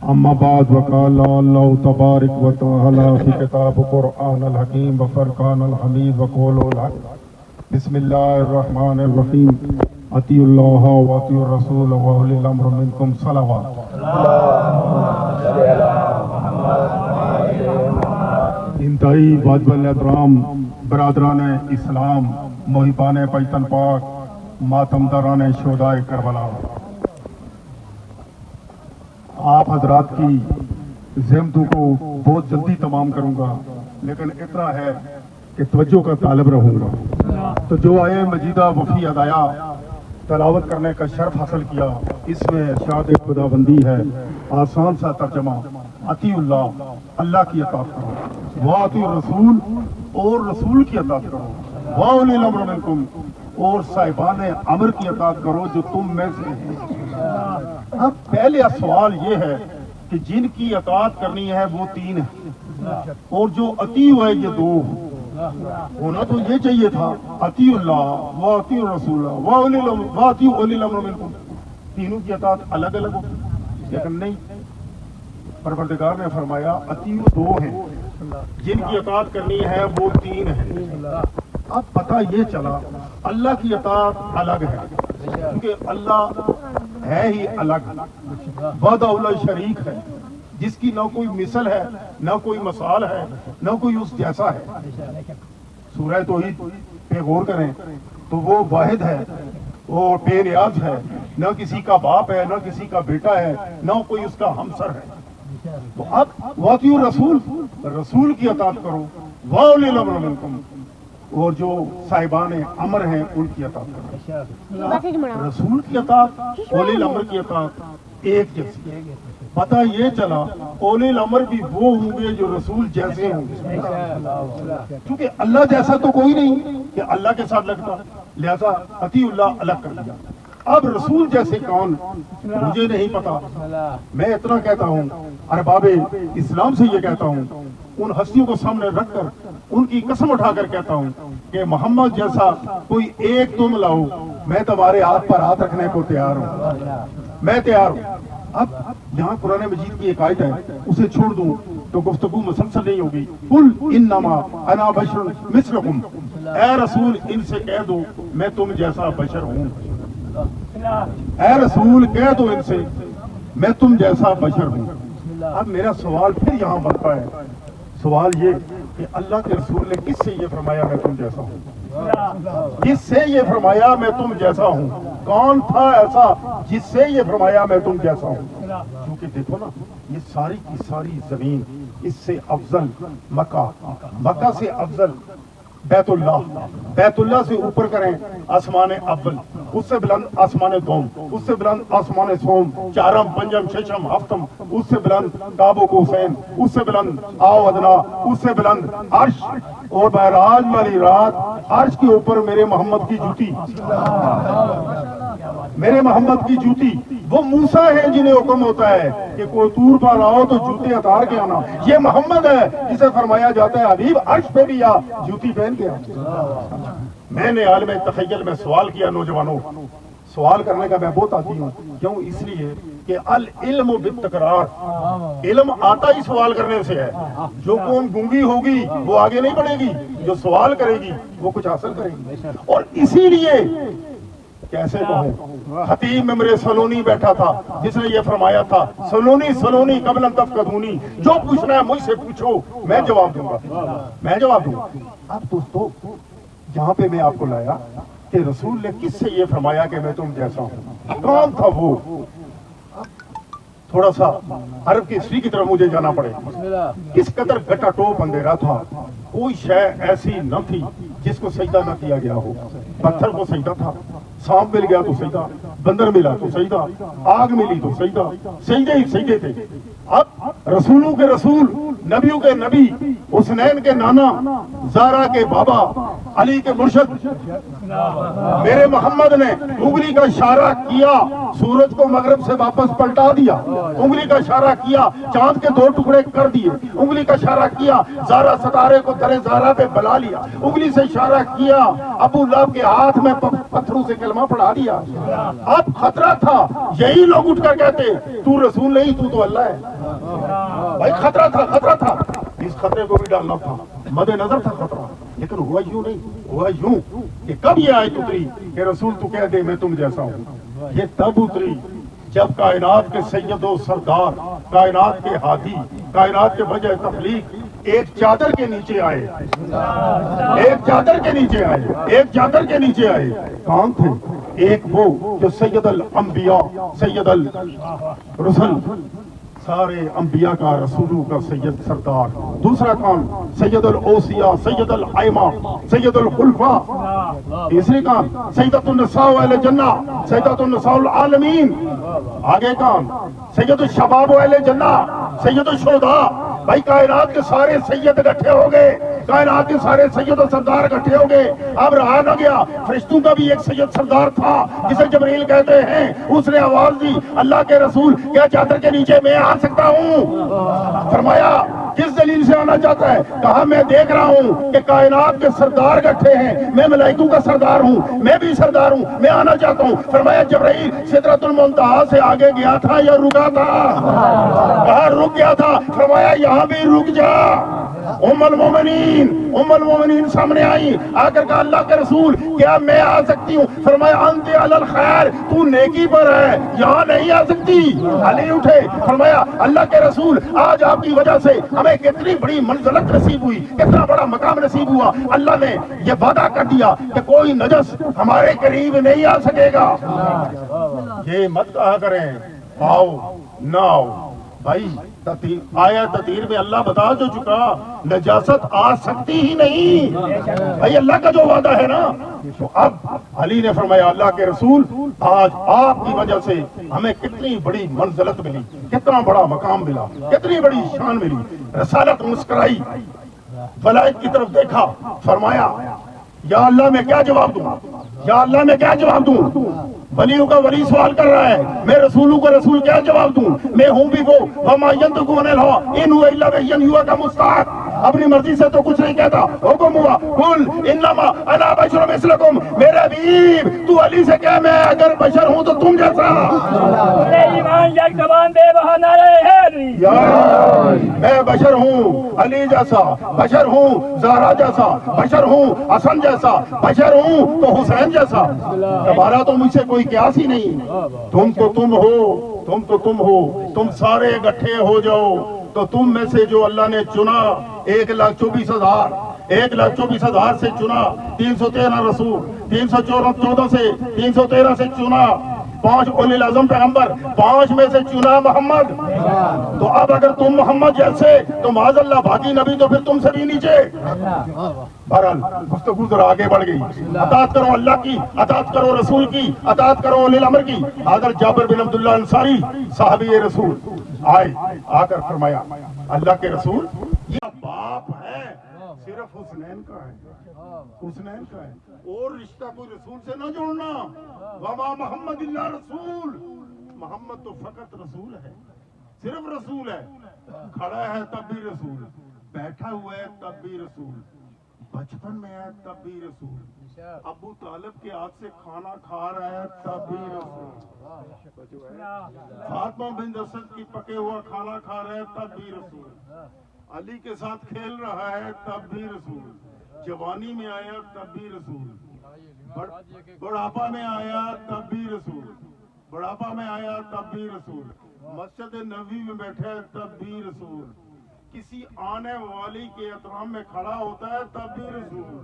اما بعد وقال اللہ تبارک و تعالی فی کتاب قرآن الحکیم وفرقان الحمید وقول الحق بسم اللہ الرحمن الرحیم اطیعوا اللہ واطیعوا الرسول واولی الامر منکم صلوات انتہائی واجب الاحترام برادران اسلام محبان پشتن پاک ماتمداران شہداء کربلا، آپ حضرات کی زحمتوں کو بہت جلدی تمام کروں گا، لیکن اتنا ہے کہ توجہ کا طالب رہوں گا۔ تو جو آئے مجیدہ وفی ادایا تلاوت کرنے کا شرف حاصل کیا، اس میں ارشاد خداوندی ہے، آسان سا ترجمہ، اطیعوا اللہ، اللہ کی اطاعت کرو، واطیعوا الرسول، اور رسول کی اطاعت کرو، واولی الامر منکم، اور صاحبان امر کی اطاعت کرو جو تم میں سے ہیں۔ اب پہلے سوال یہ ہے کہ جن کی اطاعت کرنی ہے وہ تین ہیں، اور جو اطیع ہے یہ دو، ہونا تو یہ چاہیے تھا اطیع اللہ واطیع الرسول واطیع اولی الامر منکم، تینوں کی اطاعت الگ الگ ہو، لیکن نہیں، پروردگار نے فرمایا اطیع دو ہیں، جن کی اطاعت کرنی ہے وہ تین ہیں۔ اب پتہ یہ چلا اللہ کی اطاعت الگ ہے، کیونکہ اللہ ہے ہی الگ، وحدہ لا شریک ہے، جس کی نہ کوئی مثل ہے، نہ کوئی مثال ہے، نہ کوئی اس جیسا ہے۔ سورہ توحید پہ غور کریں تو وہ واحد ہے، وہ بے نیاز ہے، نہ کسی کا باپ ہے، نہ کسی کا بیٹا ہے، نہ کوئی اس کا ہمسر ہے۔ تو اب واطیعوا الرسول، رسول کی اطاعت کرو، واولی الامر منکم، اور جو صاحبان امر ہیں ان کی اطاعت کرو۔ رسول کی اطاعت، اولی الامر کی اطاعت ایک جیسی۔ پتہ یہ چلا اولی الامر بھی وہ ہوں گے جو رسول جیسے ہوں گے، کیونکہ اللہ جیسا تو کوئی نہیں کہ اللہ کے ساتھ لگتا، لہذا اطیع اللہ الگ کر دیا۔ اب رسول جیسے کون مجھے نہیں پتا، میں اتنا کہتا ہوں، ارباب اسلام سے یہ کہتا ہوں، ان ہستیوں کو سامنے رکھ کر ان کی قسم اٹھا کر کہتا ہوں کہ محمد جیسا کوئی ایک تم لاؤ، میں تمہارے ہاتھ پر ہاتھ رکھنے کو تیار ہوں، میں تیار ہوں۔ اب یہاں قرآن مجید کی ایک آیت ہے، اسے چھوڑ دوں تو گفتگو مسلسل نہیں ہوگی۔ قل انما انا بشر مثلکم، اے رسول ان سے کہہ دو میں تم جیسا بشر ہوں، اے رسول کہہ دو ان سے میں تم جیسا بشر ہوں۔ اب میرا سوال پھر یہاں بنتا ہے، سوال یہ کہ اللہ کے رسول نے کس سے یہ فرمایا میں تم جیسا ہوں؟ کس سے یہ فرمایا میں تم جیسا ہوں؟ کون تھا ایسا جس سے یہ فرمایا میں تم جیسا ہوں؟ کیونکہ دیکھو نا، یہ ساری کی ساری زمین، اس سے افضل مکہ، مکہ سے افضل بیت اللہ، بیت اللہ سے اوپر کریں آسمان اول، اس سے بلند آسمان دوم، اس سے بلند آسمان سوم، چارم پنجم ششم ہفتم، اس سے بلند کعب و قوسین، اس سے بلند آو ادنا، اس سے بلند عرش، اور معراج والی رات عرش کے اوپر میرے محمد کی جوتی، میرے محمد کی جوتی، وہ موسیٰ ہیں جنہیں حکم ہوتا ہے کہ کوئی طور پر آؤ تو جوتے اتار کے آنا، یہ محمد ہے جسے فرمایا جاتا ہے حبیب عرش پہ بھی آ جوتی پہن کے آ۔ میں نے عالم تخیل میں سوال کیا، نوجوانوں، سوال کرنے کا میں بہت آتی ہوں، کیوں؟ اس لیے کہ العلم بالتکرار، علم آتا ہی سوال کرنے سے ہے۔ جو قوم گونگی ہوگی وہ آگے نہیں بڑھے گی، جو سوال کرے گی وہ کچھ حاصل کرے گی۔ اور اسی لیے کیسے کہوں، خطیب ممبر سلونی بیٹھا تھا جس نے یہ فرمایا تھا، سلونی سلونی قبل ان تفقدونی، جو پوچھنا ہے مجھ سے پوچھو میں جواب دوں گا، میں جواب دوں گا۔ اب دوستو، یہاں پہ میں آپ کو لایا کہ رسول نے کس سے یہ فرمایا کہ میں تم جیسا ہوں، کون تھا وہ؟ تھوڑا سا عرب کی ہسٹری کی طرف مجھے جانا پڑے، کس قدر گٹا ٹوپ اندھیرا تھا، کوئی شے ایسی نہ تھی جس کو سجدہ نہ کیا گیا ہو۔ پتھر کو سجدہ تھا، سانپ مل گیا تو سجدہ، بندر ملا تو سجدہ، آگ ملی تو سجدہ، سجدے ہی سجدے تھے۔ اب رسولوں کے رسول نبیوں کے نبی حسنین کے نانا زہرا کے بابا علی کے مرشد میرے محمد نے انگلی کا اشارہ کیا سورج کو مغرب سے واپس پلٹا دیا، انگلی کا اشارہ کیا چاند کے 2 ٹکڑے کر دیے، انگلی کا اشارہ کیا زہرا ستارے کو درے زہرا پہ بلا لیا، انگلی سے اشارہ کیا ابو لہب کے ہاتھ میں پتھروں سے کلمہ پڑھا دیا۔ اب خطرہ تھا، یہی لوگ اٹھ کر کہتے تو رسول نہیں تو اللہ ہے۔ بھائی خطرہ تھا، خطرہ تھا، اس خطرے کو بھی ڈالنا تھا، مد نظر تھا خطرہ، لیکن ہوا یوں نہیں، ہوا یوں کہ کب یہ آیت اتری کہ رسول تو کہہ دے میں تم جیسا ہوں، یہ تب اتری جب کائنات کے سید و سردار، کائنات کے ہادی، کائنات کے وجہ تخلیق ایک چادر کے نیچے آئے، ایک چادر کے نیچے آئے، ایک چادر کے نیچے آئے۔ کون تھے؟ ایک وہ جو سید الانبیاء، سید الرسل، سارے انبیاء کا رسولوں کا سید سردار۔ دوسرا کون؟ سید الاوصیاء، سید الائمہ، سید الخلفاء۔ تیسری کون؟ سیدۃ النساء اہل جنہ، سیدۃ النساء العالمین۔ آگے کون؟ سید الشباب اہل جنہ، سید الشہداء۔ بھائی کائنات کے سارے سید اکٹھے ہو گئے، کائنات کے سارے سید و سردار اکٹھے ہو گئے۔ اب رہا نہ گیا، فرشتوں کا بھی ایک سید سردار تھا جسے جبرائیل کہتے ہیں، اس نے آواز دی اللہ کے رسول کیا چادر کے نیچے میں آ سکتا ہوں؟ فرمایا کس دلیل سے آنا چاہتا ہے؟ کہا میں دیکھ رہا ہوں کہ کائنات کے سردار اکٹھے ہیں، میں ملائکوں کا سردار ہوں، میں بھی سردار ہوں، میں آنا چاہتا ہوں۔ فرمایا جبرائیل سدرۃ المنتہا سے آگے گیا تھا یا رکا تھا؟ کہا رک گیا تھا۔ فرمایا یہاں بھی رک جا۔ ام المومنین سامنے آئی، آ کر کہا اللہ کے رسول کیا میں آ سکتی ہوں؟ فرمایا انت علی الخیر، تو نیکی پر ہے، یہاں نہیں آ سکتی۔ علی اٹھے، فرمایا اللہ کے رسول آج آپ کی وجہ سے ہمیں کتنی بڑی منزلت نصیب ہوئی، کتنا بڑا مقام نصیب ہوا۔ اللہ نے یہ وعدہ کر دیا کہ کوئی نجس ہمارے قریب نہیں آ سکے گا۔ یہ مت کہا کریں آؤ نہ آؤ، بھائی آیا تطہیر میں اللہ بتا جو چکا نجاست آ سکتی ہی نہیں، بھائی اللہ کا جو وعدہ ہے نا۔ تو اب علی نے فرمایا اللہ کے رسول آج آپ کی وجہ سے ہمیں کتنی بڑی منزلت ملی، کتنا بڑا مقام ملا، کتنی بڑی شان ملی۔ رسالت مسکرائی، ولایت کی طرف دیکھا، فرمایا یا اللہ میں کیا جواب دوں، یا اللہ میں کیا جواب دوں؟ ولیوں کا ولی سوال کر رہا ہے، میں رسولوں کا رسول کیا جواب دوں؟ میں ہوں بھی وہ وما ينطق عن الهوى ان هو الا وحی یوحی کا مستحق، اپنی مرضی سے تو کچھ نہیں کہتا، حکم ہوا قل انما انا بشر مثلکم، میرے حبیب تو علی سے کہہ میں اگر بشر ہوں تو تم جیسا۔ ایمان یک زبان بے بہانہ ہے، میں بشر ہوں علی جیسا، بشر ہوں زہرا جیسا، بشر ہوں حسن جیسا، بشر ہوں تو حسین جیسا۔ تمہارا تو مجھ سے کوئی قیاس ہی نہیں، تم تو تم ہو، تم تو تم ہو، تم سارے اکٹھے ہو جاؤ تو تم میں سے جو اللہ نے چنا 1,24,000، 1,24,000 سے چنا 313 رسول، 314 سے 313 سے چنا 5 اولی العظم پیغمبر، 5 میں سے چنا محمد۔ تو اب اگر تم محمد جیسے تو معاذ اللہ باقی نبی تو پھر تم سے بھی نیچے۔ بہرحال گفتگو ذرا آگے بڑھ گئی، اطاعت کرو اللہ کی، اطاعت کرو رسول کی، اطاعت کرو اولی الامر کی۔ حضرت جابر بن عبداللہ انصاری صحابی رسول آئے، آ کر فرمایا اللہ کے رسول یہ باپ ہے صرف حسنین کا ہے، حسنین کا ہے، اور رشتہ کوئی رسول سے نہ جوڑنا۔ وما محمد اللہ رسول، محمد تو فقط رسول ہے، صرف رسول ہے، کھڑا ہے تب بھی رسول، بیٹھا ہوا ہے تب بھی رسول، بچپن میں ہے تب بھی رسول، ابو طالب کے ہاتھ سے کھانا کھا رہا ہے تب بھی رسول، فاطمہ بنت اسد کی پکے ہوا کھانا کھا رہا ہے تب بھی رسول، علی کے ساتھ کھیل رہا ہے تب بھی رسول، جوانی میں آیا تب بھی رسول، بڑھاپا میں آیا تب بھی رسول، بڑھاپا میں آیا تب بھی رسول، مسجد نبوی میں بیٹھا ہے تب بھی رسول، کسی آنے والی کے احترام میں کھڑا ہوتا ہے تب بھی رسول،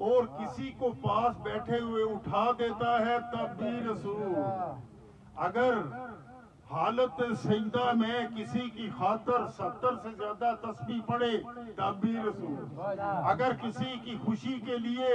اور کسی کو پاس بیٹھے ہوئے اٹھا دیتا ہے تب بھی رسول، اگر حالت سجدہ میں کسی کی خاطر 70 سے زیادہ تسبیح پڑھے تب بھی رسول، اگر کسی کی خوشی کے لیے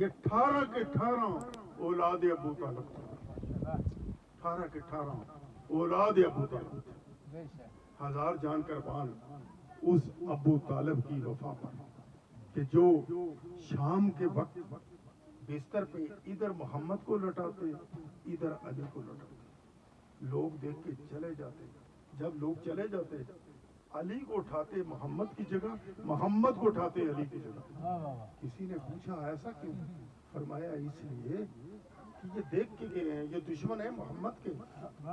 یہ 18 کے 18 اولاد ابو طالب تھے، 18 کے 18 اولاد ابو طالب تھے، 1000 جان قربان اس ابو طالب کی وفا پر کہ جو شام کے وقت بستر پہ ادھر محمد کو لٹاتے ادھر علی کو لٹاتے، لوگ دیکھ کے چلے جاتے، جب لوگ چلے جاتے علی کو اٹھاتے محمد کی جگہ، محمد کو اٹھاتے علی کی جگہ۔ کسی نے پوچھا ایسا کیوں؟ فرمایا اس لیے کہ یہ دیکھ کے گئے ہیں یہ دشمن ہے محمد کے،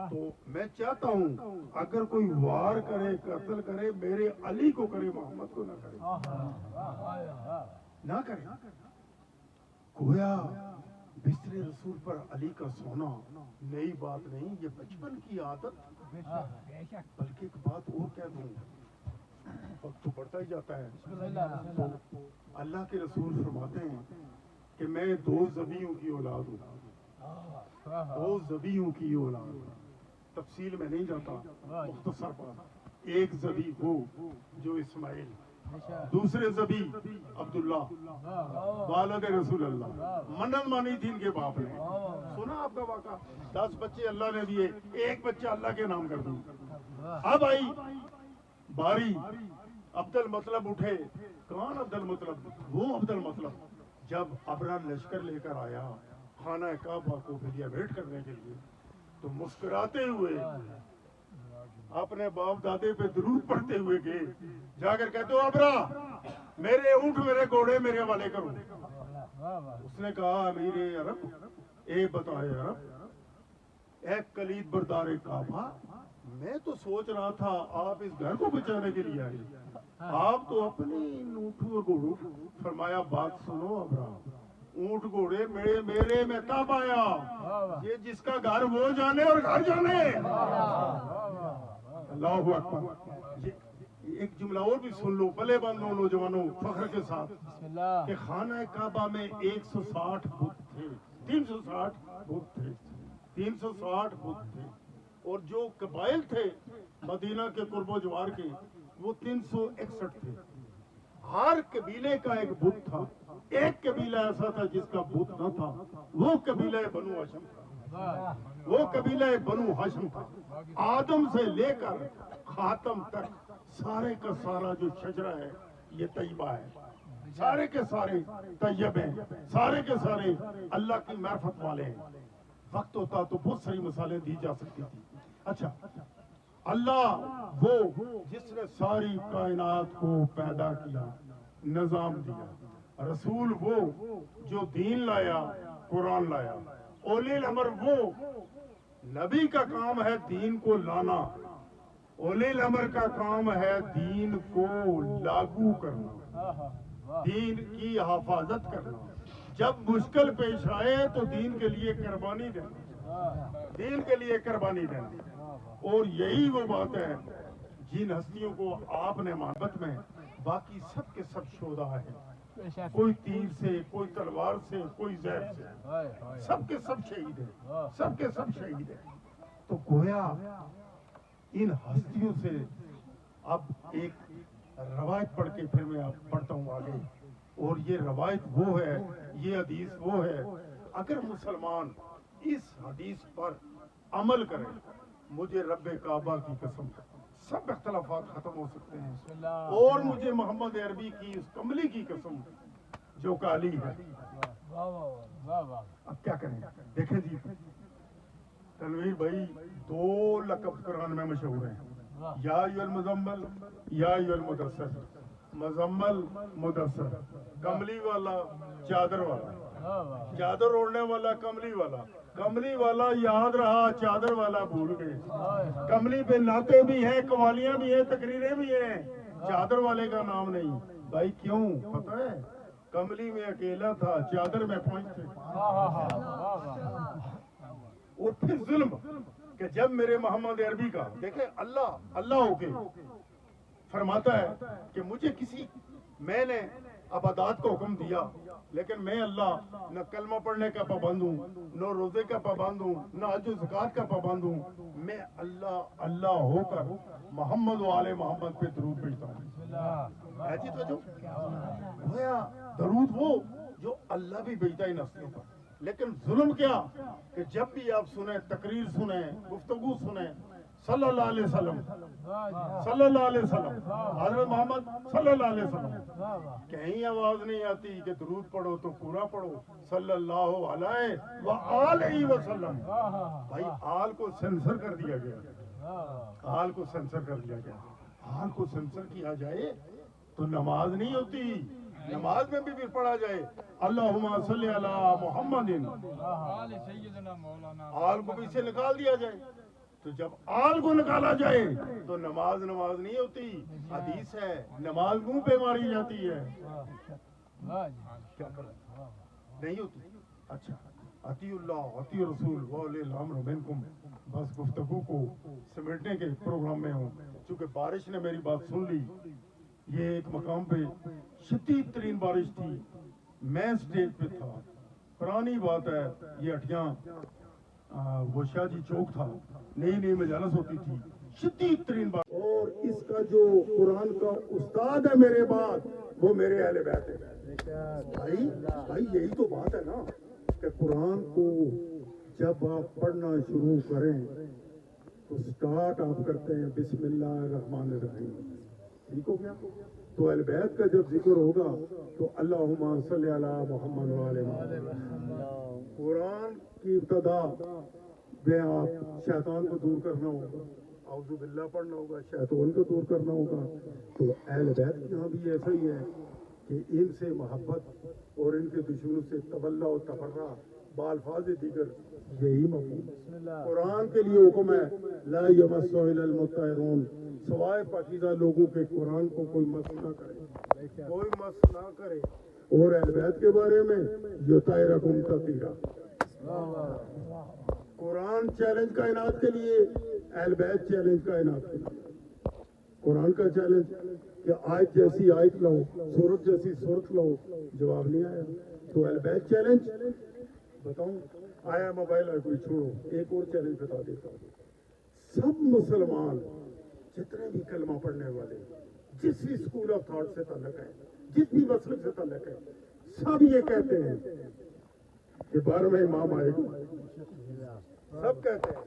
تو میں چاہتا ہوں اگر کوئی وار کرے قتل کرے میرے علی کو کرے، محمد کو نہ کرے، نہ کرے۔ گویا بستر رسول پر علی کا سونا نئی بات نہیں، یہ بچپن کی عادت۔ بلکہ ایک بات اور کہہ دوں، وقت تو بڑھتا ہی جاتا ہے، تو اللہ کے رسول فرماتے ہیں کہ میں 2 ذبیحوں کی اولاد ہوں، 2 ذبیحوں کی اولاد ہوں۔ تفصیل میں نہیں جاتا، مختصر بات، ایک ذبیح وہ جو اسماعیل، دوسرے ذبیح عبداللہ والد رسول اللہ، منت مانی تھی ان کے باپ نے۔ سنا آپ کا واقعہ، 10 بچے اللہ نے دیے، ایک بچہ اللہ کے نام کر دیا۔ اب آئی باری عبد المطلب اٹھے، کون عبد المطلب؟ وہ عبد المطلب جب ابرا لشکر لے کر آیا خانہ کعبہ کو ویٹ کرنے کے لیے، تو مسکراتے ہوئے اپنے باپ دادے پہ درود پڑھتے ہوئے گئے، جا کر کہتے ہو ابرا میرے اونٹ میرے گھوڑے میرے حوالے کرو۔ اس نے کہا امیر عرب، اے بتائے عرب، اے کلید بردار کعبہ، میں تو سوچ رہا تھا آپ اس گھر کو بچانے کے لیے آئے، آپ تو اپنی اونٹوں اور گھوڑوں۔ فرمایا بات سنو ابرا، اونٹ گھوڑے میرے میں تب آیا، یہ جس کا گھر وہ جانے اور گھر جانے۔ اللہ اکبر۔ ایک جملہ اور بھی سن لو بلے بندوں نوجوانوں فخر کے ساتھ، کہ خانہ کعبہ میں 160 بت تھے، 360 بت تھے، 360 بت تھے، اور جو قبائل تھے مدینہ کے قرب و جوار کے وہ 361 تھے۔ ہر قبیلے کا ایک بت تھا، ایک قبیلہ ایسا تھا جس کا بت نہ تھا، وہ قبیلہ بنو ہاشم تھا، وہ قبیلہ بنو ہاشم تھا۔ آدم سے لے کر خاتم تک سارے کا سارا جو شجرہ ہے یہ طیبہ ہے، سارے کے سارے طیب ہیں، سارے کے سارے اللہ کی معرفت والے ہیں۔ وقت ہوتا تو بہت ساری مثالیں دی جا سکتی تھی۔ اچھا، اللہ وہ جس نے ساری کائنات کو پیدا کیا، نظام دیا، رسول وہ جو دین لایا، قرآن لایا، اولی الامر وہ نبی کا کام ہے دین کو لانا، اولی الامر کا کام ہے دین کو لاگو کرنا، دین کی حفاظت کرنا، جب مشکل پیش آئے تو دین کے لیے قربانی دینا، دین کے لیے قربانی دینا۔ اور یہی وہ بات ہے جن ہستیوں کو آپ نے محبت میں، باقی سب کے سب شہداء ہیں، کوئی تیر سے، کوئی تلوار سے، کوئی زہر سے، سب کے سب شہید ہیں، سب کے سب شہید ہیں۔ تو گویا ان ہستیوں سے اب ایک روایت پڑھ کے پھر میں پڑھتا ہوں آگے، اور یہ روایت وہ ہے، یہ حدیث وہ ہے، اگر مسلمان اس حدیث پر عمل کرے، مجھے رب کعبہ کی قسم سب اختلافات ختم ہو سکتے ہیں، اور مجھے محمد عربی کی اس کملی کی قسم جو کالی ہے۔ اب کیا کریں؟ دیکھیں جی، تنویر بھائی 2 لقب قرآن میں مشہور ہیں، یا ایھا المزمل، یا ایھا المدثر۔ مزمل، مدثر، کملی والا، چادر والا، چادر اوڑھنے والا، کملی والا، کملی والا یاد رہا، چادر والا بھول گئے۔ کملی پہ نعتیں بھی ہیں، قوالیاں بھی ہیں، تقریریں بھی ہیں، چادر والے کا نام نہیں۔ بھائی کیوں پتہ ہے؟ کملی میں اکیلا تھا، چادر میں 5 تھے۔ اور پھر ظلم کہ جب میرے محمد عربی کا دیکھیں، اللہ ہو کے فرماتا ہے کہ مجھے میں نے عبادات کا حکم دیا، لیکن میں اللہ نہ کلمہ پڑھنے کا پابند ہوں، نہ روزے کا پابند ہوں، نہ حج و زکوٰۃ کا پابند ہوں، میں اللہ ہو کر محمد و آل محمد پہ درود بھیجتا ہوں۔ ایسی تو جو گویا درود وہ جو اللہ بھی بھیجتا ہے نسلوں پر. لیکن ظلم کیا کہ جب بھی آپ سنیں تقریر سنیں گفتگو سنیں صلی اللہ علیہ وسلم صلی اللہ علیہ وسلم حضرت محمد صلی اللہ علیہ وسلم کہیں آواز نہیں آتی کہ درود پڑھو تو پورا پڑھو صلی اللہ علیہ وآلہ وسلم. بھائی آل کو سینسر کر دیا گیا, آل کو سینسر کر دیا گیا. آل کو سینسر کیا جائے تو نماز نہیں ہوتی. نماز میں بھی پھر پڑھا جائے اللہم صلی علی محمد, آل کو بھی سے نکال دیا جائے. تو جب آل کو نکالا جائے تو نماز نہیں ہوتی. حدیث ہے نماز منہ پہ ماری جاتی ہے, کیا کریں نہیں ہوتی. اچھا اطیع اللہ اطیع رسول واولی الامر منکم. بس گفتگو کو سمیٹنے کے پروگرام میں ہوں, چونکہ بارش نے میری بات سن لی. یہ ایک مقام پہ شدید ترین بارش تھی, میں سٹیج پہ تھا. پرانی بات ہے, یہ اٹھیاں وہ شاہ جی چوک تھا, نئی مجالس ہوتی تھی, شدید ترین بات. اور اس کا جو قرآن کا استاد ہے میرے بعد وہ میرے اہل بیت ہے. بھائی یہی تو بات ہے نا کہ قرآن کو جب آپ پڑھنا شروع کریں تو سٹارٹ آپ کرتے ہیں بسم اللہ الرحمن الرحیم. ٹھیک ہو گیا. تو اہل بیت کا جب ذکر ہوگا تو اللہم صلی علی محمد وعلی محمد. قرآن کی ابتدا میں آپ شیطان کو دور کرنا ہوگا, اعوذ باللہ پڑھنا ہوگا, شیطان کو دور کرنا ہوگا. تو اہل بیت یہاں بھی ایسا ہی ہے کہ ان سے محبت اور ان کے دشمنوں سے تولا و تفرع بالفاظ دیگر یہی مفہوم. قرآن کے لیے حکم ہے لا یمسہ الا المطہرون, سوائے پاکیزہ لوگوں کے قرآن کو کوئی مس نہ کرے, کوئی مس نہ کرے. اور اہل بیت کے بارے میں یطہرکم تطہیرا. قرآن چیلنج کائنات کے لیے, اہل بیت چیلنج کائنات کے لیے. قرآن کا چیلنج کہ آیت جیسی آیت لاؤ, سورت جیسی سورت لاؤ, جواب نہیں آیا. تو اہل بیت چیلنج بتاؤں, آیا موبائل ہے کوئی چھوڑو, ایک اور چیلنج بتا دیتا ہوں. سب مسلمان جتنے بھی کلمہ پڑھنے والے, جس بھی اسکول آف تھاٹ سے تعلق ہے, جس بھی مسلک سے تعلق ہے, سب یہ کہتے ہیں کہ 12واں امام آئے گا. سب کہتے ہیں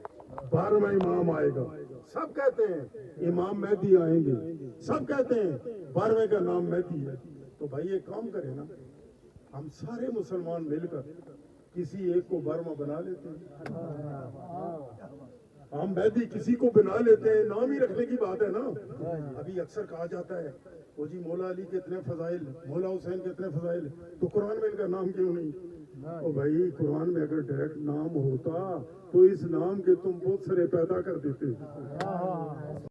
12واں امام آئے گا. سب کہتے ہیں امام مہدی آئیں گے. سب کہتے ہیں 12ویں کا نام مہدی ہے. تو بھائی ایک کام کریں نا, ہم سارے مسلمان مل کر کسی ایک کو 12واں بنا لیتے ہیں. ہم مہدی کسی کو بنا لیتے ہیں, نام ہی رکھنے کی بات ہے نا. ابھی اکثر کہا جاتا ہے وہ جی مولا علی کے اتنے فضائل, مولا حسین کے اتنے فضائل, تو قرآن میں ان کا نام کیوں نہیں؟ او بھائی قرآن میں اگر ڈائریکٹ نام ہوتا تو اس نام کے تم بہت سارے پیدا کر دیتے.